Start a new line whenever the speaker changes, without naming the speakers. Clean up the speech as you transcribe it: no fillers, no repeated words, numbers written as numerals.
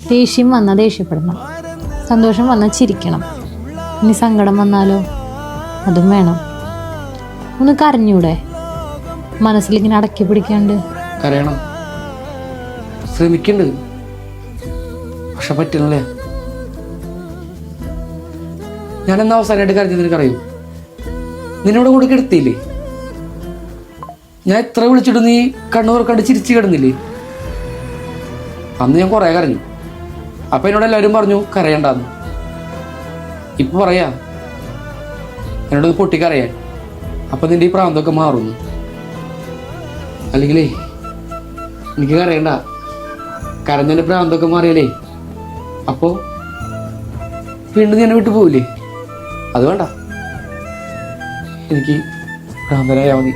ദേഷ്യം വന്നാൽ ദേഷ്യപ്പെടണം, സന്തോഷം വന്നാൽ ചിരിക്കണം, ഇനി സങ്കടം വന്നാലോ അതും വേണം. ഒന്ന് കരഞ്ഞൂടെ? മനസ്സിലിങ്ങനെ അടക്കി പിടിക്കാണ്ട്.
കരയണം, ശ്രമിക്കണ്ട്, പക്ഷെ പറ്റുന്നില്ലേ. ഞാനെന്നാ അവസാനമായിട്ട് കരഞ്ഞത് നിനക്കറിയൂ? നിന്നോട് കൂടെ കിടത്തിയില്ലേ? ഞാൻ എത്ര വിളിച്ചിട്ട് നീ കണ്ണു തുറക്കാണ്ട് ചിരിച്ചു കിടന്നില്ലേ? അന്ന് ഞാൻ കുറേ കരഞ്ഞു. അപ്പൊ എന്നോട് എല്ലാവരും പറഞ്ഞു കരയണ്ടെന്ന്. ഇപ്പൊ പറയാ എന്നോട് പൊട്ടിക്കരയാൻ. അപ്പൊ നിന്റെ ഈ പ്രാന്തൊക്കെ മാറുന്നു. അല്ലെങ്കിലേ എനിക്ക് കരയണ്ട. കരഞ്ഞെന്റെ പ്രാന്തൊക്കെ മാറിയാലേ അപ്പോ വീണ്ടും ഞാൻ വിട്ടു പോവില്ലേ? അത് വേണ്ട. എനിക്ക് ഭ്രാന്തരായാൽ മതി.